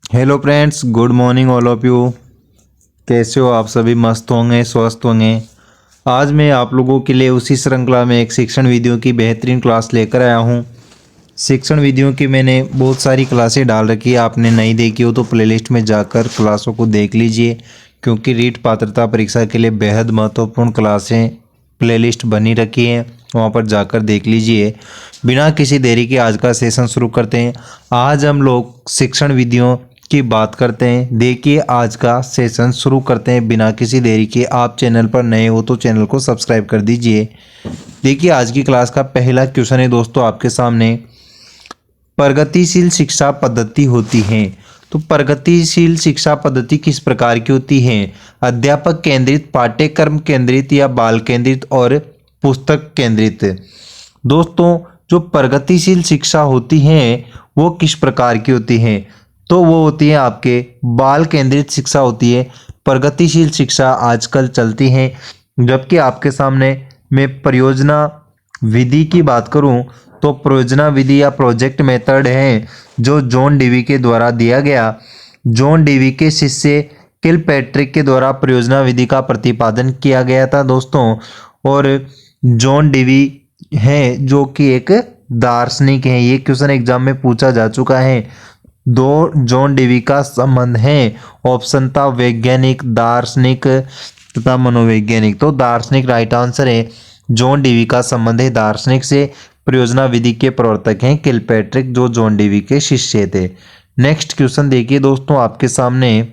Hello friends, good morning all of you. कैसे हो आप सभी? मस्त होंगे, स्वस्थ होंगे। आज मैं आप लोगों के लिए उसी श्रृंखला में एक शिक्षण विधियों की बेहतरीन क्लास लेकर आया हूँ। शिक्षण विधियों की मैंने बहुत सारी क्लासें डाल रखी है। आपने नहीं देखी हो तो प्लेलिस्ट में जाकर क्लासों को देख लीजिए, क्योंकि रीट पात्रता परीक्षा के लिए बेहद महत्वपूर्ण क्लासें प्लेलिस्ट बनी रखी है, वहाँ पर जाकर देख लीजिए। बिना किसी देरी के आज का सेशन शुरू करते हैं। आज हम लोग शिक्षण विधियों की बात करते हैं। देखिए, आज का सेशन शुरू करते हैं बिना किसी देरी के। आप चैनल पर नए हो तो चैनल को सब्सक्राइब कर दीजिए। देखिए, आज की क्लास का पहला क्वेश्चन है दोस्तों आपके सामने। प्रगतिशील शिक्षा पद्धति होती है तो प्रगतिशील शिक्षा पद्धति किस प्रकार की होती है? अध्यापक केंद्रित, पाठ्यक्रम केंद्रित या बाल केंद्रित और पुस्तक केंद्रित? दोस्तों, जो प्रगतिशील शिक्षा होती है वो किस प्रकार की होती है? तो वो होती है आपके बाल केंद्रित शिक्षा होती है। प्रगतिशील शिक्षा आजकल चलती है। जबकि आपके सामने मैं परियोजना विधि की बात करूं तो परियोजना विधि या प्रोजेक्ट मेथड है जो जॉन डीवी के द्वारा दिया गया। जॉन डीवी के शिष्य किलपैट्रिक के द्वारा परियोजना विधि का प्रतिपादन किया गया था दोस्तों। और जॉन डीवी है जो कि एक दार्शनिक है। ये क्वेश्चन एग्जाम में पूछा जा चुका है। दो जॉन डीवी का संबंध है। ऑप्शन था वैज्ञानिक, दार्शनिक तथा मनोवैज्ञानिक। तो दार्शनिक राइट आंसर है। जॉन डीवी का संबंध है दार्शनिक से। परियोजना विधि के प्रवर्तक हैं किलपैट्रिक, जो जॉन डीवी के शिष्य थे। नेक्स्ट क्वेश्चन देखिए दोस्तों आपके सामने।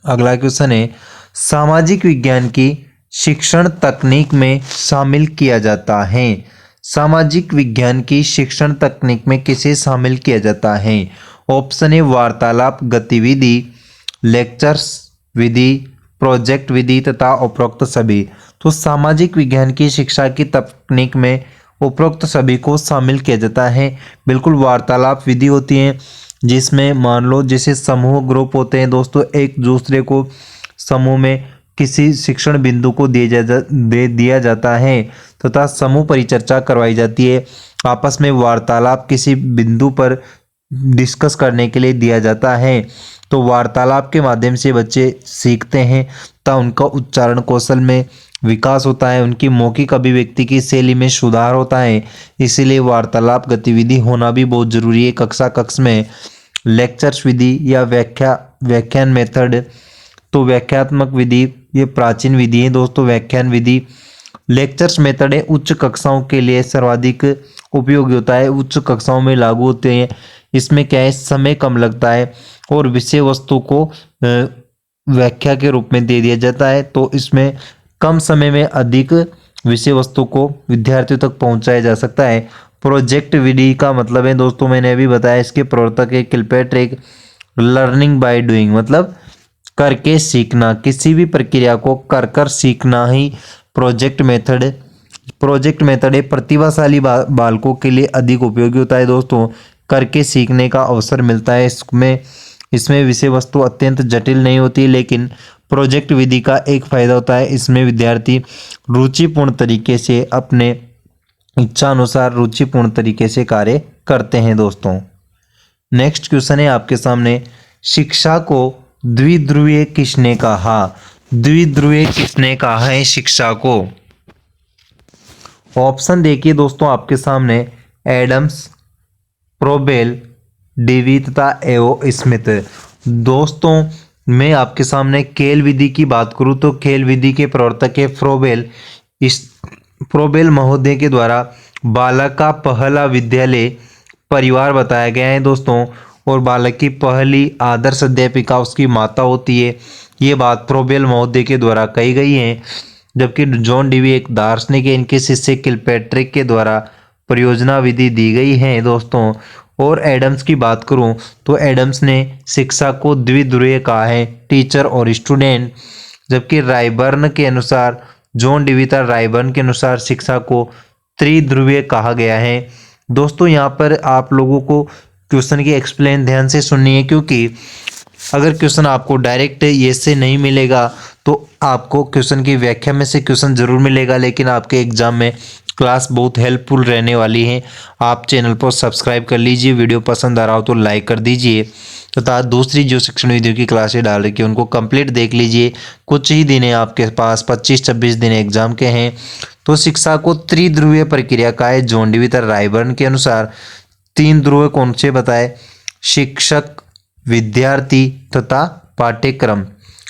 अगला क्वेश्चन है, सामाजिक विज्ञान की शिक्षण तकनीक में शामिल किया जाता है। सामाजिक विज्ञान की शिक्षण तकनीक में किसे शामिल किया जाता है? ऑप्शन है वार्तालाप गतिविधि, लेक्चर्स विधि, प्रोजेक्ट विधि तथा उपरोक्त सभी। तो सामाजिक विज्ञान की शिक्षा की तकनीक में उपरोक्त सभी को शामिल किया जाता है। बिल्कुल, वार्तालाप विधि होती है जिसमें मान लो जैसे समूह ग्रुप होते हैं दोस्तों, एक दूसरे को समूह में किसी शिक्षण बिंदु को दे दिया जाता है तथा समूह परिचर्चा करवाई जाती है। आपस में वार्तालाप किसी बिंदु पर डिस्कस करने के लिए दिया जाता है। तो वार्तालाप के माध्यम से बच्चे सीखते हैं तथा उनका उच्चारण कौशल में विकास होता है, उनकी मौखिक अभिव्यक्ति की शैली में सुधार होता है। इसीलिए वार्तालाप गतिविधि होना भी बहुत जरूरी है कक्षा कक्ष में। लेक्चर्स विधि या व्याख्यान मेथड, तो व्याख्यात्मक विधि ये प्राचीन विधि है दोस्तों। व्याख्यान विधि लेक्चर्स मेथड है उच्च कक्षाओं के लिए सर्वाधिक उपयोगी होता है, उच्च कक्षाओं में लागू होते हैं। इसमें क्या है, समय कम लगता है और विषय वस्तु को व्याख्या के रूप में दे दिया जाता है। तो इसमें कम समय में अधिक विषय वस्तु को विद्यार्थियों तक पहुंचाया जा सकता है। प्रोजेक्ट विधि का मतलब है दोस्तों, मैंने अभी बताया, इसके प्रवर्तक है किलपैट्रिक। लर्निंग बाय डूइंग मतलब करके सीखना, किसी भी प्रक्रिया को कर कर सीखना ही प्रोजेक्ट मेथड है। प्रतिभाशाली बालकों के लिए अधिक उपयोगी होता है दोस्तों। करके सीखने का अवसर मिलता है इसमें विषय वस्तु अत्यंत जटिल नहीं होती। लेकिन प्रोजेक्ट विधि का एक फायदा होता है, इसमें विद्यार्थी रुचिपूर्ण तरीके से अपने इच्छा अनुसार रुचिपूर्ण तरीके से कार्य करते हैं दोस्तों। नेक्स्ट क्वेश्चन है आपके सामने, शिक्षा को द्विध्रुवीय किसने कहा? द्विध्रुवीय किसने कहा है शिक्षा को? ऑप्शन देखिए दोस्तों आपके सामने, एडम्स, प्रोबेल, डीवी तथा एओ स्मिथ। दोस्तों, मैं आपके सामने खेल विधि की बात करूं तो खेल विधि के प्रवर्तक है फ्रोबेल। इस प्रोबेल महोदय के द्वारा बालक का पहला विद्यालय परिवार बताया गया है दोस्तों। और बालक की पहली आदर्श अध्यापिका उसकी माता होती है। ये बात प्रोबेल महोदय के द्वारा कही गई है। जबकि जॉन डीवी एक दार्शनिक है, इनके शिष्य किलपैट्रिक के द्वारा परियोजना विधि दी गई है दोस्तों। और एडम्स की बात करूं तो एडम्स ने शिक्षा को द्विध्रुवीय कहा है, टीचर और स्टूडेंट। जबकि रायबर्न के अनुसार, जॉन डीवी तथा रायबर्न के अनुसार शिक्षा को त्रिध्रुवीय कहा गया है दोस्तों। यहाँ पर आप लोगों को क्वेश्चन की एक्सप्लेन ध्यान से सुननी है, क्योंकि अगर क्वेश्चन आपको डायरेक्ट ये से नहीं मिलेगा तो आपको क्वेश्चन की व्याख्या में से क्वेश्चन जरूर मिलेगा, लेकिन आपके एग्जाम में क्लास बहुत हेल्पफुल रहने वाली है। आप चैनल पर सब्सक्राइब कर लीजिए, वीडियो पसंद आ रहा हो तो लाइक कर दीजिए। तथा दूसरी जो शिक्षण विधियों की क्लासें डाल रखी है उनको कंप्लीट देख लीजिए। कुछ ही दिन है आपके पास, 25-26 दिन एग्जाम के हैं। तो शिक्षा को त्रिध्रुवीय प्रक्रिया का है जॉन डीविटर रायबर्न के अनुसार। 3 ध्रुव कौन से बताए? शिक्षक, विद्यार्थी तथा पाठ्यक्रम।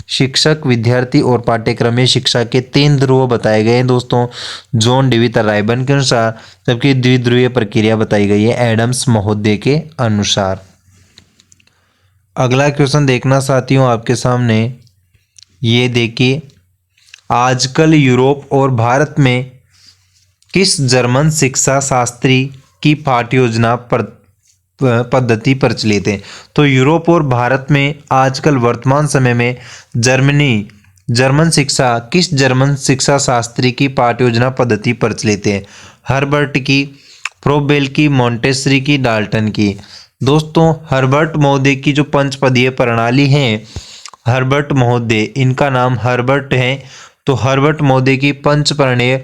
शिक्षक, विद्यार्थी और पाठ्यक्रम में शिक्षा के 3 ध्रुव बताए गए हैं दोस्तों जॉन डीविटर रायबर्न के अनुसार, जबकि द्विध्रुवीय प्रक्रिया बताई गई है एडम्स महोदय के अनुसार। अगला क्वेश्चन देखना साथियों आपके सामने, ये देखिए, आजकल यूरोप और भारत में किस जर्मन शिक्षा शास्त्री की पाठ्य योजना पद्धति प्रचलित है? तो यूरोप और भारत में आजकल वर्तमान समय में किस जर्मन शिक्षा शास्त्री की पाठ्य योजना पद्धति प्रचलित है? हर्बर्ट की, फ्रोबेल की, मॉन्टेसरी की, डाल्टन की। दोस्तों हर्बर्ट महोदय की जो पंचपदीय प्रणाली है, हर्बर्ट महोदय, इनका नाम हर्बर्ट है, तो हर्बर्ट महोदय की पंचपर्णीय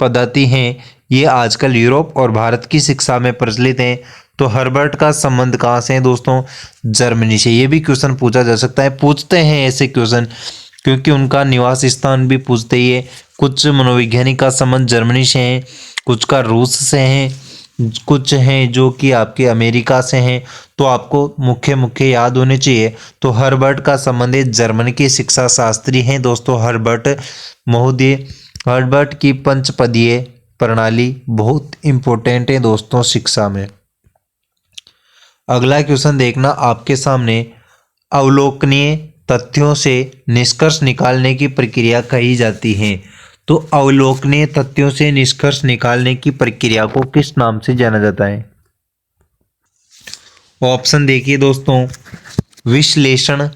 पद्धति है, ये आजकल यूरोप और भारत की शिक्षा में प्रचलित हैं। तो हर्बर्ट का संबंध कहाँ से है दोस्तों? जर्मनी से। ये भी क्वेश्चन पूछा जा सकता है, पूछते हैं ऐसे क्वेश्चन, क्योंकि उनका निवास स्थान भी पूछते ही है। कुछ मनोवैज्ञानिक का संबंध जर्मनी से है, कुछ का रूस से है, कुछ हैं जो कि आपके अमेरिका से हैं। तो आपको मुख्य याद होने चाहिए। तो हर्बर्ट का संबंध जर्मनी के शिक्षा शास्त्री हैं दोस्तों हर्बर्ट महोदय। हर्बर्ट की पंचपदीय प्रणाली बहुत इंपॉर्टेंट है दोस्तों शिक्षा में। अगला क्वेश्चन देखना आपके सामने, अवलोकनीय तथ्यों से निष्कर्ष निकालने की प्रक्रिया कही जाती है। तो अवलोकनीय तथ्यों से निष्कर्ष निकालने की प्रक्रिया को किस नाम से जाना जाता है? ऑप्शन देखिए दोस्तों, विश्लेषण,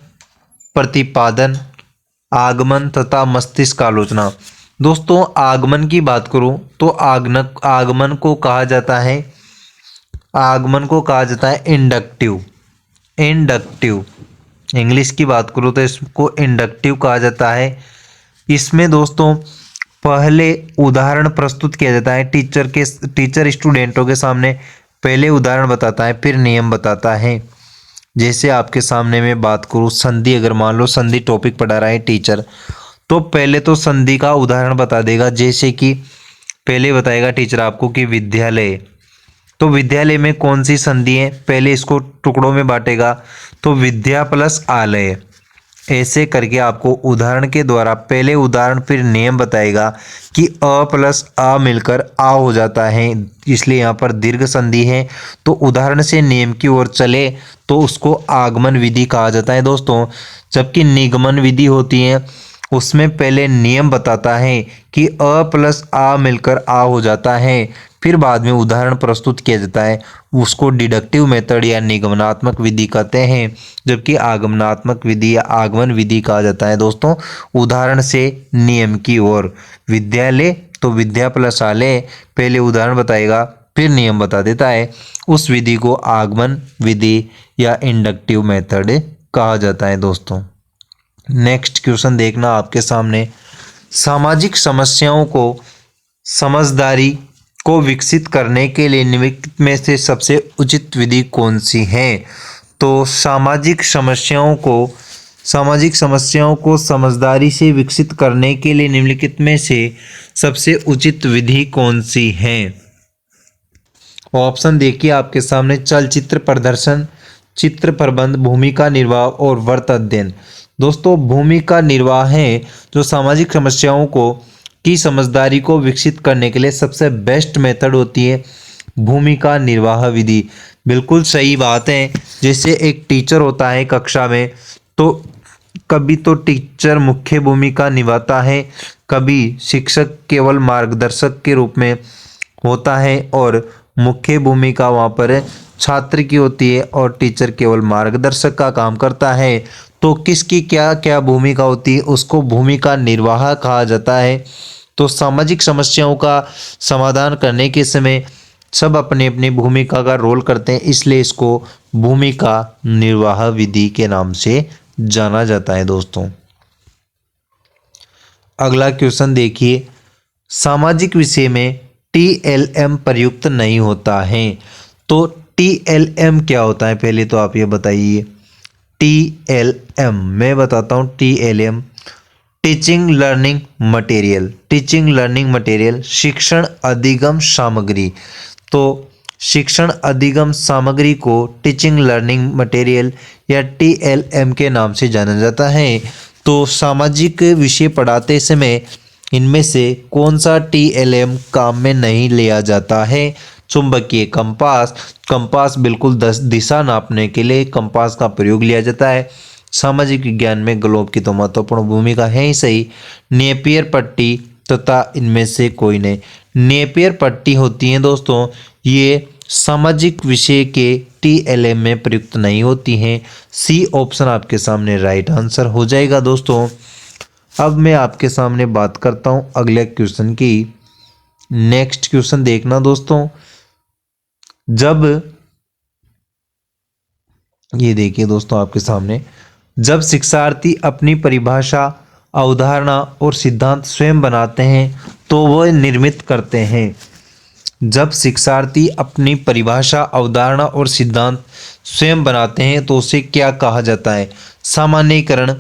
प्रतिपादन, आगमन तथा मस्तिष्क आलोचना। दोस्तों आगमन की बात करूं तो आगमन को कहा जाता है इंडक्टिव। इंग्लिश की बात करूं तो इसको इंडक्टिव कहा जाता है। इसमें दोस्तों पहले उदाहरण प्रस्तुत किया जाता है, टीचर स्टूडेंटों के सामने पहले उदाहरण बताता है, फिर नियम बताता है। जैसे आपके सामने मैं बात करूं संधि, अगर मान लो संधि टॉपिक पढ़ा रहा है टीचर, तो पहले तो संधि का उदाहरण बता देगा। जैसे कि पहले बताएगा टीचर आपको कि विद्यालय, तो विद्यालय में कौन सी संधि है, पहले इसको टुकड़ों में बांटेगा, तो विद्या प्लस आलय, ऐसे करके आपको उदाहरण के द्वारा पहले उदाहरण फिर नियम बताएगा कि अ प्लस आ मिलकर आ हो जाता है, इसलिए यहाँ पर दीर्घ संधि है। तो उदाहरण से नियम की ओर चले तो उसको आगमन विधि कहा जाता है दोस्तों। जबकि निगमन विधि होती है उसमें पहले नियम बताता है कि अ प्लस आ मिलकर आ हो जाता है, फिर बाद में उदाहरण प्रस्तुत किया जाता है, उसको डिडक्टिव मेथड या निगमनात्मक विधि कहते हैं। जबकि आगमनात्मक विधि या आगमन विधि कहा जाता है दोस्तों उदाहरण से नियम की ओर। विद्यालय तो विद्या प्लस आलय, पहले उदाहरण बताएगा फिर नियम बता देता है, उस विधि को आगमन विधि या इंडक्टिव मेथड कहा जाता है दोस्तों। नेक्स्ट क्वेश्चन देखना आपके सामने, सामाजिक समस्याओं को समझदारी को विकसित करने के लिए निम्नलिखित में से सबसे उचित विधि कौन सी है? तो सामाजिक समस्याओं को समझदारी से विकसित करने के लिए निम्नलिखित में से सबसे उचित विधि कौन सी है? ऑप्शन देखिए आपके सामने, चलचित्र प्रदर्शन, चित्र प्रबंध, भूमिका निर्वाह और वर्त अध्ययन। दोस्तों भूमिका निर्वाह है जो सामाजिक समस्याओं को की समझदारी को विकसित करने के लिए सबसे बेस्ट मेथड होती है, भूमिका निर्वाह विधि। बिल्कुल सही बात है। जैसे एक टीचर होता है कक्षा में, तो कभी तो टीचर मुख्य भूमिका निभाता है, कभी शिक्षक केवल मार्गदर्शक के रूप में होता है और मुख्य भूमिका वहाँ पर छात्र की होती है और टीचर केवल मार्गदर्शक का काम करता है। तो किसकी क्या क्या भूमिका होती है उसको भूमिका निर्वाह कहा जाता है। तो सामाजिक समस्याओं का समाधान करने के समय सब अपनी अपनी भूमिका का रोल करते हैं, इसलिए इसको भूमिका निर्वाह विधि के नाम से जाना जाता है दोस्तों। अगला क्वेश्चन देखिए, सामाजिक विषय में TLM प्रयुक्त नहीं होता है। तो TLM क्या होता है पहले तो आप ये बताइए। TLM, मैं बताता हूँ TLM, teaching learning material. Teaching learning material शिक्षण अधिगम सामग्री। तो शिक्षण अधिगम सामग्री को टीचिंग लर्निंग मटेरियल या TLM के नाम से जाना जाता है। तो सामाजिक विषय पढ़ाते समय इनमें से कौन सा TLM काम में नहीं लिया जाता है? चुंबकीय कंपास। कंपास बिल्कुल दिशा नापने के लिए कंपास का प्रयोग लिया जाता है। सामाजिक विज्ञान में ग्लोब की तो महत्वपूर्ण भूमिका है ही सही। नेपियर पट्टी तथा इनमें से कोई नहीं। नेपियर पट्टी होती है दोस्तों, ये सामाजिक विषय के TLM में प्रयुक्त नहीं होती हैं। सी ऑप्शन आपके सामने राइट आंसर हो जाएगा दोस्तों। अब मैं आपके सामने बात करता हूं अगले क्वेश्चन की। नेक्स्ट क्वेश्चन देखना दोस्तों। जब ये देखिए दोस्तों आपके सामने, जब शिक्षार्थी अपनी परिभाषा, अवधारणा और सिद्धांत स्वयं बनाते हैं तो वह निर्मित करते हैं। जब शिक्षार्थी अपनी परिभाषा, अवधारणा और सिद्धांत स्वयं बनाते हैं तो उसे क्या कहा जाता है? सामान्यीकरण,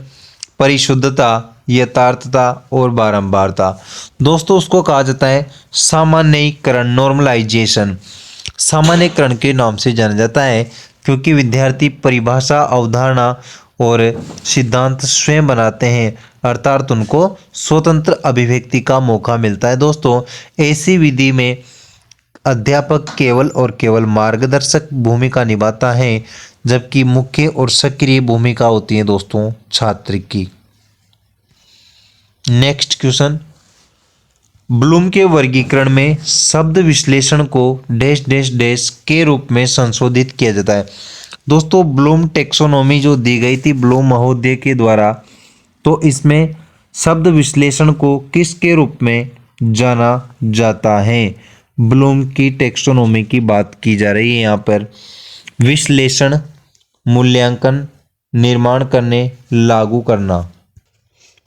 परिशुद्धता, यथार्थता और बारंबारता। दोस्तों उसको कहा जाता है सामान्यीकरण, नॉर्मलाइजेशन। सामान्यीकरण के नाम से जाना जाता है क्योंकि विद्यार्थी परिभाषा, अवधारणा और सिद्धांत स्वयं बनाते हैं, अर्थात उनको स्वतंत्र अभिव्यक्ति का मौका मिलता है। दोस्तों ऐसी विधि में अध्यापक केवल और केवल मार्गदर्शक भूमिका निभाता है, जबकि मुख्य और सक्रिय भूमिका होती है दोस्तों छात्र की। नेक्स्ट क्वेश्चन, ब्लूम के वर्गीकरण में शब्द विश्लेषण को डैश डैश डैश के रूप में संशोधित किया जाता है। दोस्तों ब्लूम टेक्सोनोमी जो दी गई थी ब्लूम महोदय के द्वारा, तो इसमें शब्द विश्लेषण को किसके रूप में जाना जाता है? ब्लूम की टेक्सोनोमी की बात की जा रही है यहाँ पर। विश्लेषण, मूल्यांकन, निर्माण करने, लागू करना।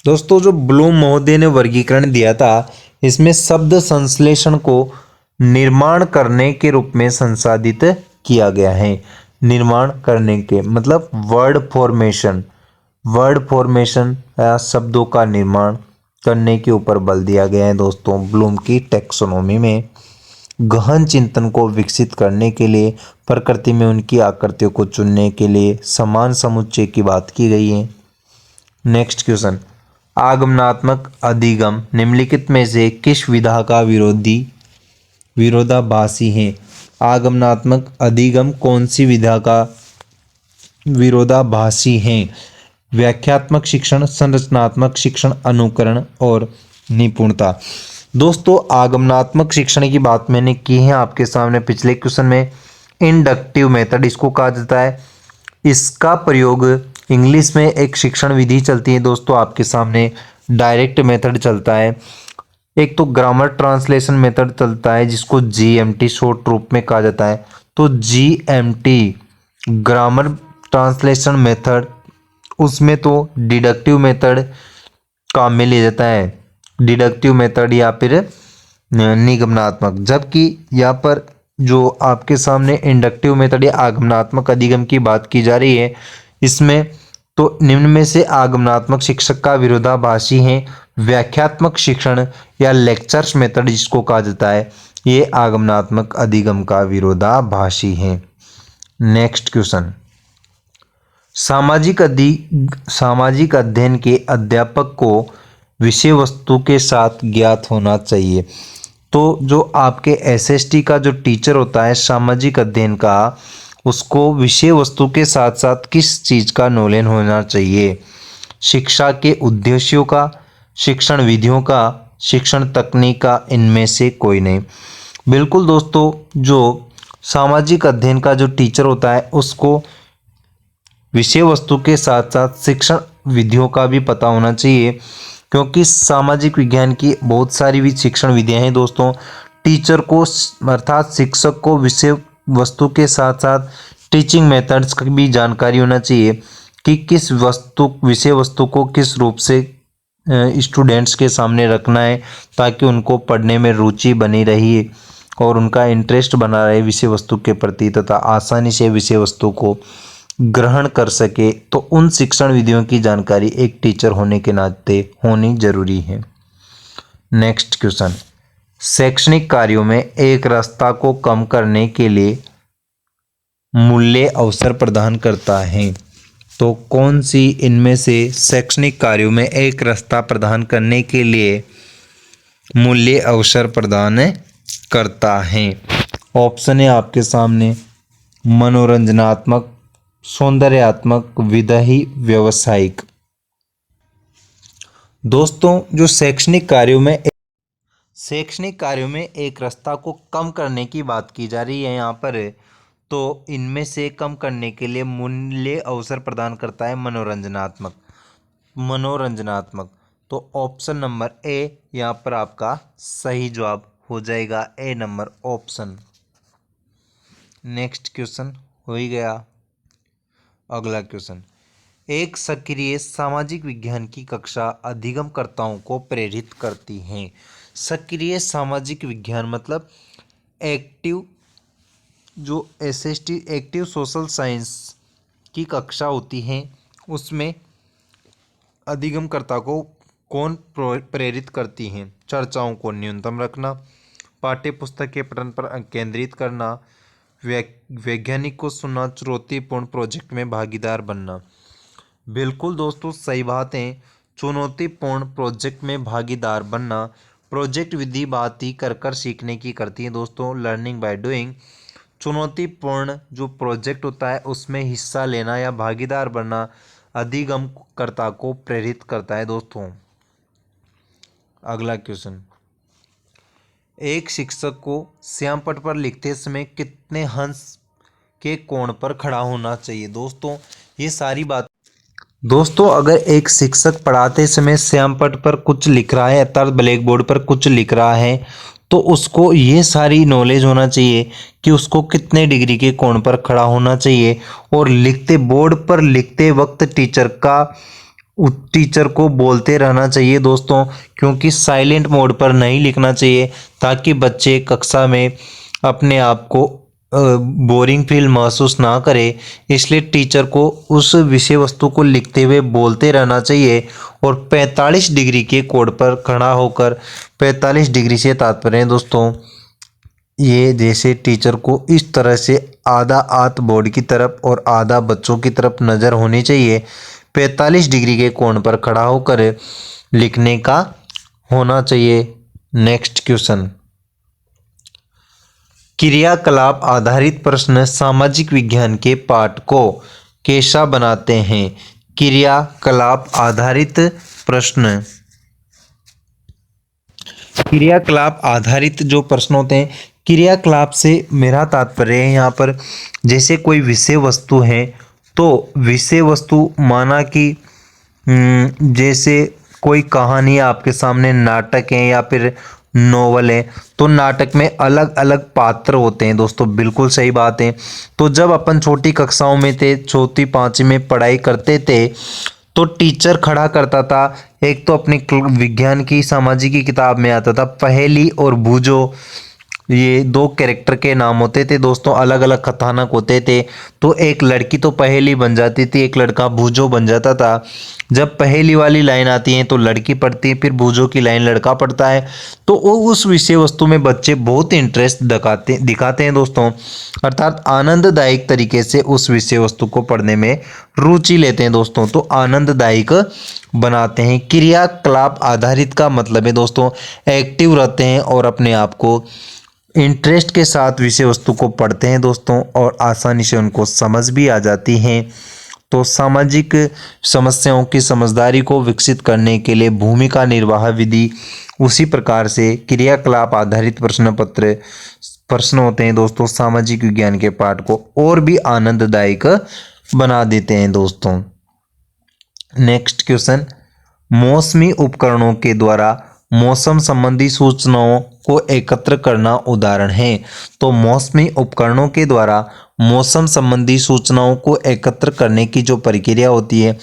दोस्तों जो ब्लूम महोदय ने वर्गीकरण दिया था इसमें शब्द संश्लेषण को निर्माण करने के रूप में संसाधित किया गया है। निर्माण करने के मतलब वर्ड फॉर्मेशन, वर्ड फॉर्मेशन या शब्दों का निर्माण करने के ऊपर बल दिया गया है दोस्तों ब्लूम की टेक्सोनोमी में। गहन चिंतन को विकसित करने के लिए, प्रकृति में उनकी आकृतियों को चुनने के लिए समान समुच्चय की बात की गई है। नेक्स्ट क्वेश्चन, आगमनात्मक अधिगम निम्नलिखित में से किस विधा का विरोधाभासी है? आगमनात्मक अधिगम कौन सी विधा का विरोधाभासी है? व्याख्यात्मक शिक्षण, संरचनात्मक शिक्षण, अनुकरण और निपुणता। दोस्तों आगमनात्मक शिक्षण की बात मैंने की है आपके सामने पिछले क्वेश्चन में। इंडक्टिव मेथड इसको कहा जाता है। इसका प्रयोग इंग्लिश में एक शिक्षण विधि चलती है दोस्तों आपके सामने। डायरेक्ट मेथड चलता है, एक तो ग्रामर ट्रांसलेशन मेथड चलता है जिसको GMT शॉर्ट रूप में कहा जाता है। तो GMT ग्रामर ट्रांसलेशन मेथड, उसमें तो डिडक्टिव मेथड काम में लिया जाता है, डिडक्टिव मेथड या फिर निगमनात्मक। जबकि यहाँ पर जो आपके सामने इंडक्टिव मेथड या आगमनात्मक अधिगम की बात की जा रही है, इसमें तो निम्न में से आगमनात्मक शिक्षक का विरोधाभासी है व्याख्यात्मक शिक्षण या लेक्चर्स मेथड जिसको कहा जाता है, ये आगमनात्मक अधिगम का विरोधाभासी है। नेक्स्ट क्वेश्चन, सामाजिक अध्ययन के अध्यापक को विषय वस्तु के साथ ज्ञात होना चाहिए। तो जो आपके SST का जो टीचर होता है सामाजिक अध्ययन का, उसको विषय वस्तु के साथ साथ किस चीज़ का नॉलेज होना चाहिए? शिक्षा के उद्देश्यों का, शिक्षण विधियों का, शिक्षण तकनीक का, इनमें से कोई नहीं। बिल्कुल दोस्तों जो सामाजिक अध्ययन का जो टीचर होता है उसको विषय वस्तु के साथ साथ शिक्षण विधियों का भी पता होना चाहिए, क्योंकि सामाजिक विज्ञान की बहुत सारी भी शिक्षण विधियाँ हैं दोस्तों। टीचर को अर्थात शिक्षक को विषय वस्तु के साथ साथ टीचिंग मेथड्स की भी जानकारी होना चाहिए कि किस विषय वस्तु को किस रूप से स्टूडेंट्स के सामने रखना है ताकि उनको पढ़ने में रुचि बनी रही और उनका इंटरेस्ट बना रहे विषय वस्तु के प्रति, तथा आसानी से विषय वस्तु को ग्रहण कर सके, तो उन शिक्षण विधियों की जानकारी एक टीचर होने के नाते होनी जरूरी है। नेक्स्ट क्वेश्चन, शैक्षणिक कार्यों में एक रास्ता को कम करने के लिए मूल्य अवसर प्रदान करता है। तो कौन सी इनमें से शैक्षणिक कार्यों में एक रास्ता प्रदान करने के लिए मूल्य अवसर प्रदान करता है? ऑप्शन है आपके सामने, मनोरंजनात्मक, सौंदर्यात्मक, विधायी, व्यवसायिक। दोस्तों, जो शैक्षणिक कार्यों में एक रास्ता को कम करने की बात की जा रही है यहाँ पर, तो इनमें से कम करने के लिए मूल्य अवसर प्रदान करता है मनोरंजनात्मक। तो ऑप्शन नंबर ए यहाँ पर आपका सही जवाब हो जाएगा, ए नंबर ऑप्शन। नेक्स्ट क्वेश्चन हो ही गया। अगला क्वेश्चन, एक सक्रिय सामाजिक विज्ञान की कक्षा अधिगमकर्ताओं को प्रेरित करती है। सक्रिय सामाजिक विज्ञान मतलब एक्टिव, जो एसएसटी एक्टिव सोशल साइंस की कक्षा होती है, उसमें अधिगमकर्ता को कौन प्रेरित करती हैं? चर्चाओं को न्यूनतम रखना, पाठ्य पुस्तक के पठन पर केंद्रित करना, वैज्ञानिक को सुनना, चुनौतीपूर्ण प्रोजेक्ट में भागीदार बनना। बिल्कुल दोस्तों, सही बात है। चुनौतीपूर्ण प्रोजेक्ट में भागीदार बनना। प्रोजेक्ट विधि बात ही कर कर सीखने की करती है दोस्तों, लर्निंग बाय डूइंग। चुनौतीपूर्ण जो प्रोजेक्ट होता है उसमें हिस्सा लेना या भागीदार बनना अधिगमकर्ता को प्रेरित करता है दोस्तों। अगला क्वेश्चन, एक शिक्षक को श्यामपट्ट पर लिखते समय कितने हंस के कोण पर खड़ा होना चाहिए? दोस्तों, ये सारी बात दोस्तों, अगर एक शिक्षक पढ़ाते समय श्यामपट्ट पर कुछ लिख रहा है, अर्थात ब्लैक बोर्ड पर कुछ लिख रहा है, तो उसको ये सारी नॉलेज होना चाहिए कि उसको कितने डिग्री के कोण पर खड़ा होना चाहिए। और बोर्ड पर लिखते वक्त टीचर को बोलते रहना चाहिए दोस्तों, क्योंकि साइलेंट मोड पर नहीं लिखना चाहिए, ताकि बच्चे कक्षा में अपने आप को बोरिंग फील महसूस ना करे। इसलिए टीचर को उस विषय वस्तु को लिखते हुए बोलते रहना चाहिए। और 45 डिग्री के कोण पर खड़ा होकर, 45 डिग्री से तात्पर्य है दोस्तों, ये जैसे टीचर को इस तरह से आधा हाथ बोर्ड की तरफ और आधा बच्चों की तरफ नज़र होनी चाहिए। 45 डिग्री के कोण पर खड़ा होकर लिखने का होना चाहिए। नेक्स्ट क्वेश्चन, क्रियाकलाप आधारित प्रश्न सामाजिक विज्ञान के पाठ को कैसा बनाते हैं? क्रियाकलाप आधारित प्रश्न, क्रियाकलाप आधारित जो प्रश्न होते हैं, क्रियाकलाप से मेरा तात्पर्य है यहाँ पर, जैसे कोई विषय वस्तु है, तो विषय वस्तु माना कि जैसे कोई कहानी आपके सामने, नाटक है या फिर नोवेल है, तो नाटक में अलग अलग पात्र होते हैं दोस्तों, बिल्कुल सही बात है। तो जब अपन छोटी कक्षाओं में थे, चौथी पांचवी में पढ़ाई करते थे, तो टीचर खड़ा करता था, एक तो अपनी विज्ञान की सामाजिक की किताब में आता था पहेली और बूझो, ये दो कैरेक्टर के नाम होते थे दोस्तों, अलग अलग कथानक होते थे। तो एक लड़की तो पहेली बन जाती थी, एक लड़का बूझो बन जाता था। जब पहेली वाली लाइन आती है तो लड़की पढ़ती है, फिर बूझो की लाइन लड़का पढ़ता है। तो वो उस विषय वस्तु में बच्चे बहुत इंटरेस्ट दिखाते हैं दोस्तों, अर्थात आनंददायक तरीके से उस विषय वस्तु को पढ़ने में रुचि लेते हैं दोस्तों। तो आनंददायक बनाते हैं। क्रियाकलाप आधारित का मतलब है दोस्तों, एक्टिव रहते हैं और अपने आप को इंटरेस्ट के साथ विषय वस्तु को पढ़ते हैं दोस्तों, और आसानी से उनको समझ भी आ जाती हैं। तो सामाजिक समस्याओं की समझदारी को विकसित करने के लिए भूमिका निर्वाह विधि, उसी प्रकार से क्रियाकलाप आधारित प्रश्न होते हैं दोस्तों, सामाजिक विज्ञान के पाठ को और भी आनंददायक बना देते हैं दोस्तों। नेक्स्ट क्वेश्चन, मौसमी उपकरणों के द्वारा मौसम संबंधी सूचनाओं को एकत्र करना उदाहरण है। तो मौसमी उपकरणों के द्वारा मौसम संबंधी सूचनाओं को एकत्र करने की जो प्रक्रिया होती है,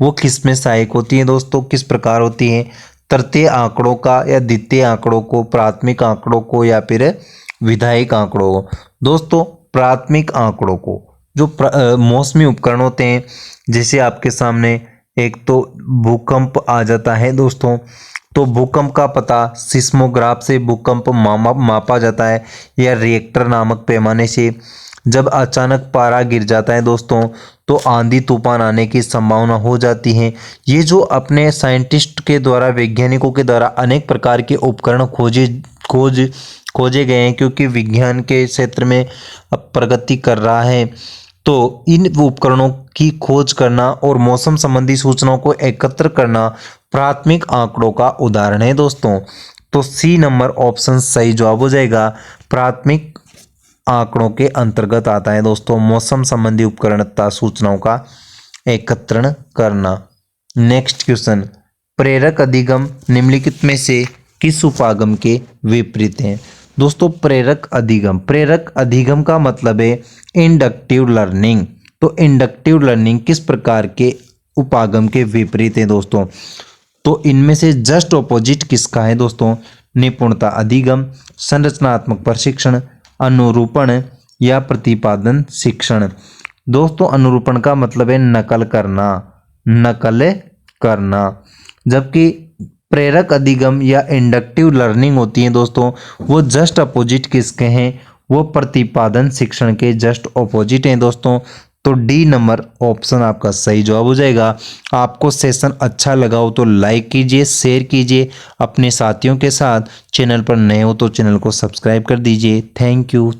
वो किस में सहायक होती है दोस्तों? किस प्रकार होती है? तृतीय आंकड़ों का या द्वितीय आंकड़ों को, प्राथमिक आंकड़ों को या फिर विधायक आंकड़ों को? दोस्तों, प्राथमिक आंकड़ों को, जो मौसमी उपकरण होते हैं, जैसे आपके सामने एक तो भूकंप आ जाता है दोस्तों। तो भूकंप का पता सिस्मोग्राफ से भूकंप मापा जाता है या रिएक्टर नामक पैमाने से। जब अचानक पारा गिर जाता है दोस्तों तो आंधी तूफान आने की संभावना हो जाती है। ये जो अपने साइंटिस्ट के द्वारा, वैज्ञानिकों के द्वारा अनेक प्रकार के उपकरण खोजे गए हैं, क्योंकि विज्ञान के क्षेत्र में अब प्रगति कर रहा है। तो इन उपकरणों की खोज करना और मौसम संबंधी सूचनाओं को एकत्र करना प्राथमिक आंकड़ों का उदाहरण है दोस्तों। तो सी नंबर ऑप्शन सही जवाब हो जाएगा। प्राथमिक आंकड़ों के अंतर्गत आता है दोस्तों मौसम संबंधी उपकरण तथा सूचनाओं का एकत्रण करना। नेक्स्ट क्वेश्चन, प्रेरक अधिगम निम्नलिखित में से किस उपागम के विपरीत है? दोस्तों प्रेरक अधिगम का मतलब है इंडक्टिव लर्निंग। तो इंडक्टिव लर्निंग किस प्रकार के उपागम के विपरीत है दोस्तों? तो इनमें से जस्ट ऑपोजिट किसका है दोस्तों? निपुणता अधिगम, संरचनात्मक प्रशिक्षण, अनुरूपण या प्रतिपादन शिक्षण। दोस्तों अनुरूपण का मतलब है नकल करना, जबकि प्रेरक अधिगम या इंडक्टिव लर्निंग होती है दोस्तों, वो जस्ट अपोजिट किसके हैं? वो प्रतिपादन शिक्षण के जस्ट ऑपोजिट हैं दोस्तों। तो डी नंबर ऑप्शन आपका सही जवाब हो जाएगा। आपको सेशन अच्छा लगा हो तो लाइक कीजिए, शेयर कीजिए अपने साथियों के साथ। चैनल पर नए हो तो चैनल को सब्सक्राइब कर दीजिए। Thank you.